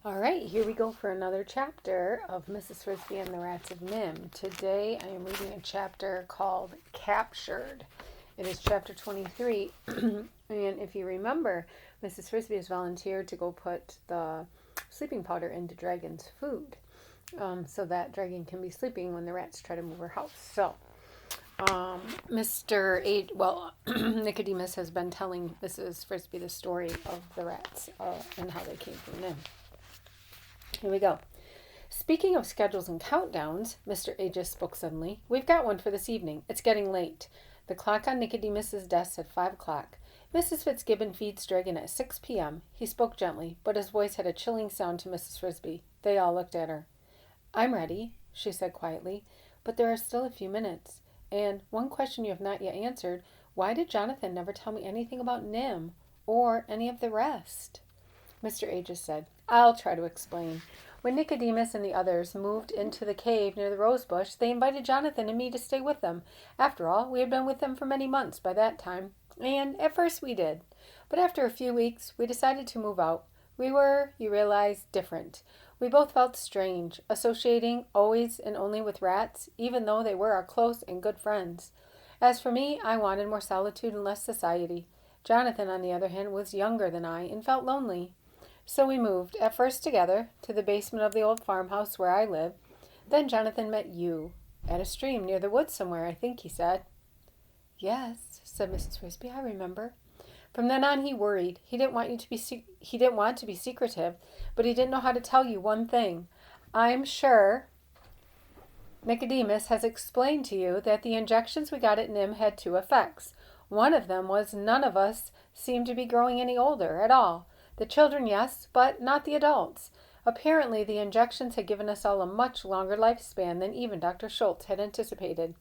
All right, here we go for another chapter of Mrs. Frisby and the Rats of NIMH. Today I am reading a chapter called Captured. It is chapter 23, and if you remember, Mrs. Frisby has volunteered to go put the sleeping powder into Dragon's food so that Dragon can be sleeping when the rats try to move her house. So, Nicodemus has been telling Mrs. Frisby the story of the rats and how they came from NIMH. Here we go. Speaking of schedules and countdowns, Mr. Aegis spoke suddenly. We've got one for this evening. It's getting late. The clock on Nicodemus's desk said 5 o'clock. Mrs. Fitzgibbon feeds Dragon at 6 p.m. He spoke gently, but his voice had a chilling sound to Mrs. Frisby. They all looked at her. I'm ready, she said quietly, but there are still a few minutes. And one question you have not yet answered, why did Jonathan never tell me anything about NIMH or any of the rest? Mr. Aegis said, I'll try to explain. When Nicodemus and the others moved into the cave near the rose bush, they invited Jonathan and me to stay with them. After all, we had been with them for many months by that time, and at first we did. But after a few weeks, we decided to move out. We were, you realize, different. We both felt strange, associating always and only with rats, even though they were our close and good friends. As for me, I wanted more solitude and less society. Jonathan, on the other hand, was younger than I and felt lonely. So we moved, at first together, to the basement of the old farmhouse where I live. Then Jonathan met you, at a stream near the woods somewhere, I think he said. Yes, said Mrs. Frisby, I remember. From then on he worried. He didn't want to be secretive, but he didn't know how to tell you one thing. I'm sure Nicodemus has explained to you that the injections we got at NIMH had two effects. One of them was none of us seemed to be growing any older at all. The children, yes, but not the adults. Apparently, the injections had given us all a much longer lifespan than even Dr. Schultz had anticipated.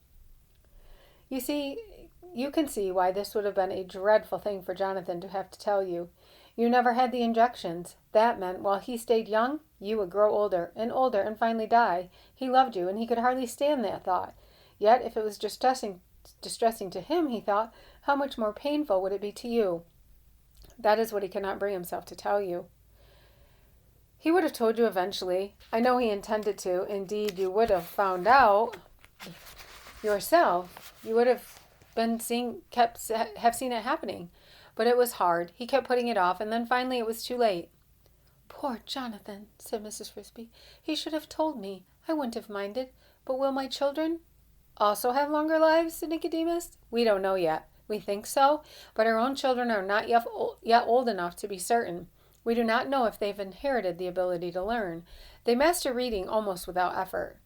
You can see why this would have been a dreadful thing for Jonathan to have to tell you. You never had the injections. That meant while he stayed young, you would grow older and finally die. He loved you, and he could hardly stand that thought. Yet, if it was distressing to him, he thought, how much more painful would it be to you? That is what he cannot bring himself to tell you. He would have told you eventually. I know he intended to. Indeed, you would have found out yourself. You would have seen it happening. But it was hard. He kept putting it off, and then finally it was too late. Poor Jonathan, said Mrs. Frisby. He should have told me. I wouldn't have minded. But will my children also have longer lives, said Nicodemus. We don't know yet. We think so, but our own children are not yet old enough to be certain. We do not know if they've inherited the ability to learn. They master reading almost without effort.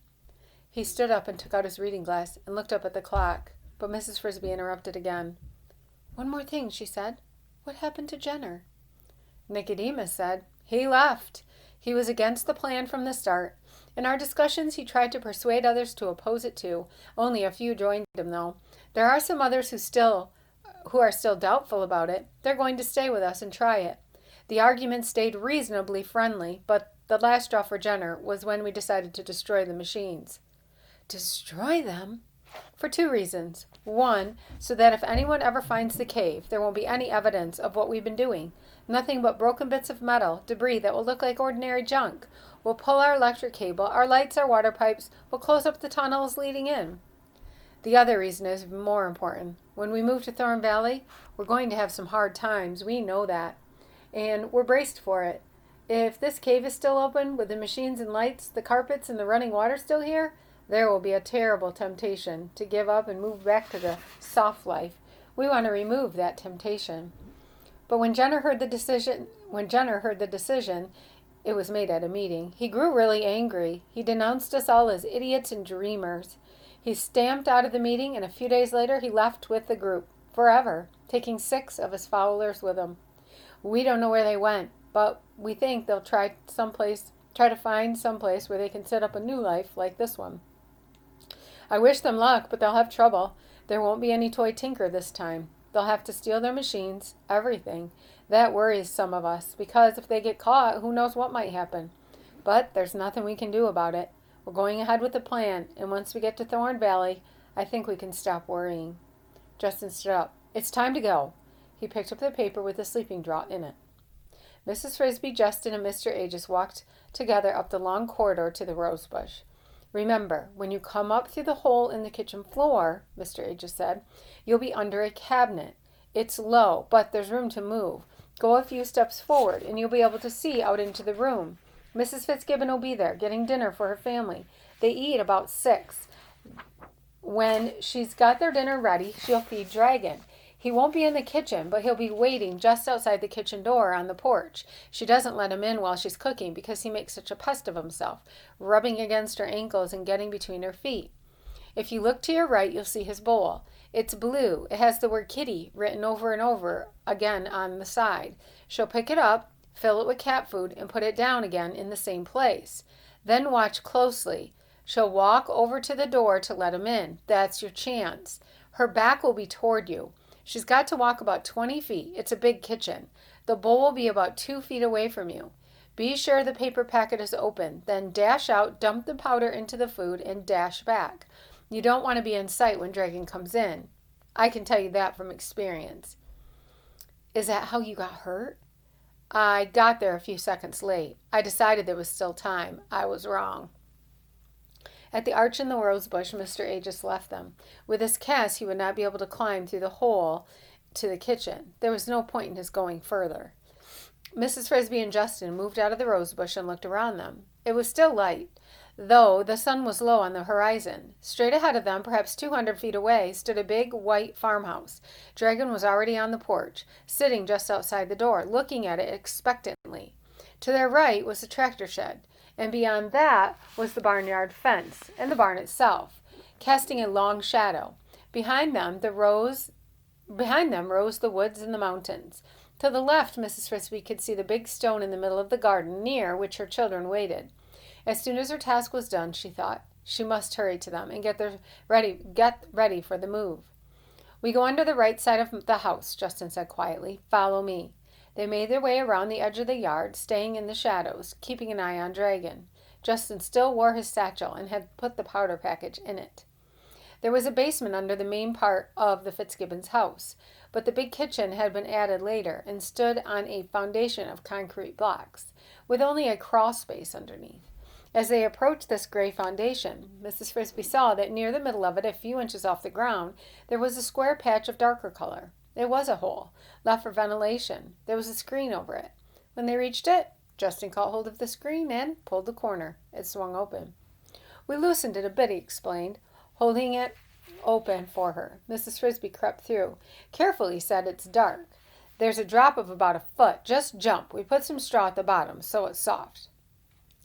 He stood up and took out his reading glass and looked up at the clock, but Mrs. Frisby interrupted again. One more thing, she said. What happened to Jenner? Nicodemus said, he left. He was against the plan from the start. In our discussions, he tried to persuade others to oppose it too. Only a few joined him, though. There are some others who are still doubtful about it. They're going to stay with us and try it. The argument stayed reasonably friendly, but the last straw for Jenner was when we decided to destroy the machines. Destroy them? For two reasons. One, so that if anyone ever finds the cave, there won't be any evidence of what we've been doing. Nothing but broken bits of metal, debris that will look like ordinary junk. We'll pull our electric cable, our lights, our water pipes. We'll close up the tunnels leading in. The other reason is more important. When we move to Thorn Valley, we're going to have some hard times. We know that. And we're braced for it. If this cave is still open, with the machines and lights, the carpets, and the running water still here, there will be a terrible temptation to give up and move back to the soft life. We want to remove that temptation. But when Jenner heard the decision, it was made at a meeting. He grew really angry. He denounced us all as idiots and dreamers. He stamped out of the meeting, and a few days later he left with the group, forever, taking 6 of his followers with him. We don't know where they went, but we think they'll try to find someplace where they can set up a new life like this one. I wish them luck, but they'll have trouble. There won't be any toy tinker this time. They'll have to steal their machines, everything. That worries some of us, because if they get caught, who knows what might happen. But there's nothing we can do about it. We're going ahead with the plan, and once we get to Thorn Valley, I think we can stop worrying. Justin stood up. It's time to go. He picked up the paper with the sleeping draught in it. Mrs. Frisby, Justin, and Mr. Aegis walked together up the long corridor to the rose bush. Remember, when you come up through the hole in the kitchen floor, Mr. Aegis said, you'll be under a cabinet. It's low, but there's room to move. Go a few steps forward, and you'll be able to see out into the room. Mrs. Fitzgibbon will be there, getting dinner for her family. They eat about 6. When she's got their dinner ready, she'll feed Dragon. He won't be in the kitchen, but he'll be waiting just outside the kitchen door on the porch. She doesn't let him in while she's cooking because he makes such a pest of himself, rubbing against her ankles and getting between her feet. If you look to your right, you'll see his bowl. It's blue. It has the word kitty written over and over again on the side. She'll pick it up, fill it with cat food, and put it down again in the same place. Then watch closely. She'll walk over to the door to let him in. That's your chance. Her back will be toward you. She's got to walk about 20 feet. It's a big kitchen. The bowl will be about 2 feet away from you. Be sure the paper packet is open. Then dash out, dump the powder into the food, and dash back. You don't want to be in sight when Dragon comes in. I can tell you that from experience. Is that how you got hurt? I got there a few seconds late. I decided there was still time. I was wrong. At the arch in the rose bush, Mr. Aegis left them. With his cast, he would not be able to climb through the hole to the kitchen. There was no point in his going further. Mrs. Frisby and Justin moved out of the rose bush and looked around them. It was still light, though the sun was low on the horizon. Straight ahead of them, perhaps 200 feet away, stood a big white farmhouse. Dragon was already on the porch, sitting just outside the door, looking at it expectantly. To their right was the tractor shed, and beyond that was the barnyard fence and the barn itself, casting a long shadow. Behind them rose the woods and the mountains. To the left, Mrs. Frisby could see the big stone in the middle of the garden, near which her children waited. As soon as her task was done, she thought, she must hurry to them and get ready for the move. We go under the right side of the house, Justin said quietly. Follow me. They made their way around the edge of the yard, staying in the shadows, keeping an eye on Dragon. Justin still wore his satchel and had put the powder package in it. There was a basement under the main part of the Fitzgibbons' house, but the big kitchen had been added later and stood on a foundation of concrete blocks, with only a crawl space underneath. As they approached this gray foundation, Mrs. Frisby saw that near the middle of it, a few inches off the ground, there was a square patch of darker color. It was a hole, left for ventilation. There was a screen over it. When they reached it, Justin caught hold of the screen and pulled the corner. It swung open. We loosened it a bit, he explained, holding it open for her. Mrs. Frisby crept through. Careful, he said, it's dark. There's a drop of about a foot. Just jump. We put some straw at the bottom, so it's soft.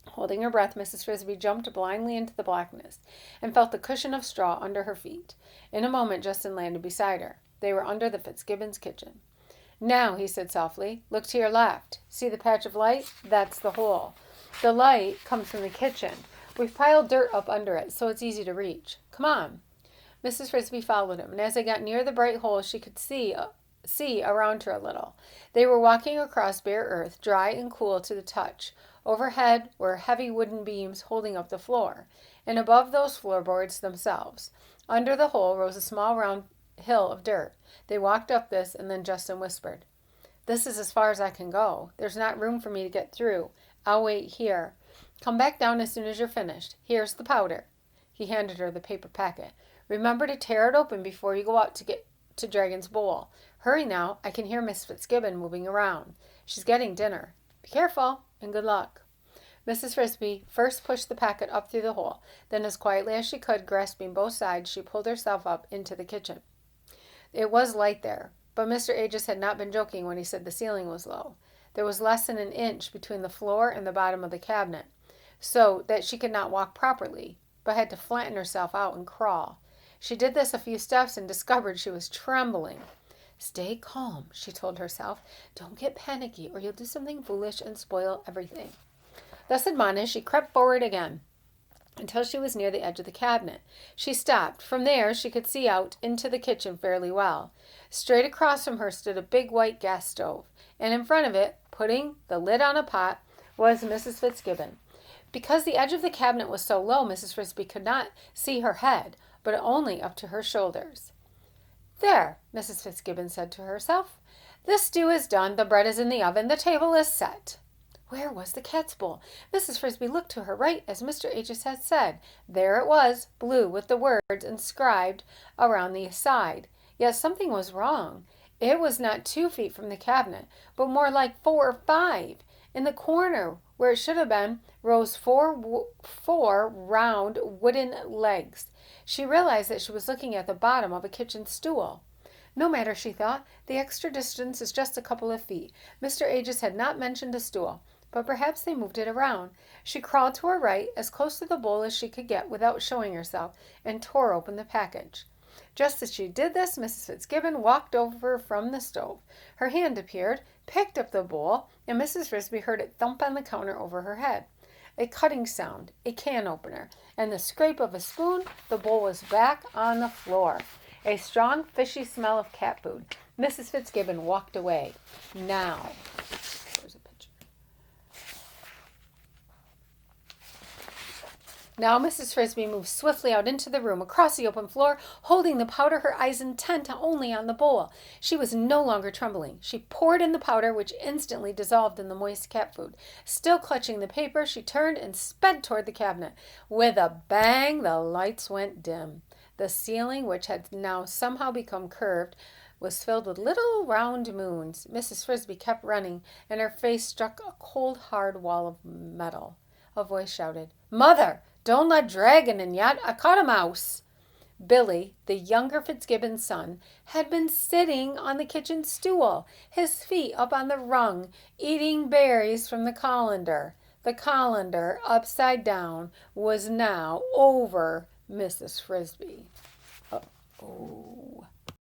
Holding her breath, Mrs. Frisby jumped blindly into the blackness and felt the cushion of straw under her feet. In a moment, Justin landed beside her. They were under the Fitzgibbons' kitchen. Now, he said softly, look to your left. See the patch of light? That's the hole. The light comes from the kitchen. We've piled dirt up under it, so it's easy to reach. Come on. Mrs. Frisby followed him, and as they got near the bright hole, she could see around her a little. They were walking across bare earth, dry and cool to the touch. Overhead were heavy wooden beams holding up the floor, and above those floorboards themselves. Under the hole rose a small round hill of dirt. They walked up this, and then Justin whispered, This is as far as I can go. There's not room for me to get through. I'll wait here. Come back down as soon as you're finished. Here's the powder. He handed her the paper packet. Remember to tear it open before you go out to get to Dragon's bowl. Hurry now. I can hear Miss Fitzgibbon moving around. She's getting dinner. Be careful, and good luck. Mrs. Frisby first pushed the packet up through the hole. Then, as quietly as she could, grasping both sides, she pulled herself up into the kitchen. It was light there, but Mr. Aegis had not been joking when he said the ceiling was low. There was less than an inch between the floor and the bottom of the cabinet, so that she could not walk properly, but had to flatten herself out and crawl. She did this a few steps and discovered she was trembling. Stay calm, she told herself. Don't get panicky, or you'll do something foolish and spoil everything. Thus admonished, she crept forward again until she was near the edge of the cabinet. She stopped. From there, she could see out into the kitchen fairly well. Straight across from her stood a big white gas stove, and in front of it, putting the lid on a pot, was Mrs. Fitzgibbon. Because the edge of the cabinet was so low, Mrs. Frisby could not see her head, but only up to her shoulders. There, Mrs. Fitzgibbon said to herself. The stew is done, the bread is in the oven, the table is set. Where was the cat's bowl? Mrs. Frisby looked to her right as Mr. Aegis had said. There it was, blue, with the words inscribed around the side. Yet something was wrong. It was not 2 feet from the cabinet, but more like 4 or 5. In the corner, where it should have been, rose four round wooden legs. She realized that she was looking at the bottom of a kitchen stool. No matter, she thought. The extra distance is just a couple of feet. Mr. Aegis had not mentioned a stool, but perhaps they moved it around. She crawled to her right, as close to the bowl as she could get without showing herself, and tore open the package. Just as she did this, Mrs. Fitzgibbon walked over from the stove. Her hand appeared, picked up the bowl, and Mrs. Frisby heard it thump on the counter over her head. A cutting sound, a can opener, and the scrape of a spoon. The bowl was back on the floor. A strong, fishy smell of cat food. Mrs. Fitzgibbon walked away. Now, there's a picture. Now Mrs. Frisby moved swiftly out into the room, across the open floor, holding the powder, her eyes intent only on the bowl. She was no longer trembling. She poured in the powder, which instantly dissolved in the moist cat food. Still clutching the paper, she turned and sped toward the cabinet. With a bang, the lights went dim. The ceiling, which had now somehow become curved, was filled with little round moons. Mrs. Frisby kept running, and her face struck a cold, hard wall of metal. A voice shouted, "Mother, don't let dragon in yet. I caught a mouse." Billy, the younger Fitzgibbon's son, had been sitting on the kitchen stool, his feet up on the rung, eating berries from the colander. The colander, upside down, was now over Mrs. Frisby. Oh.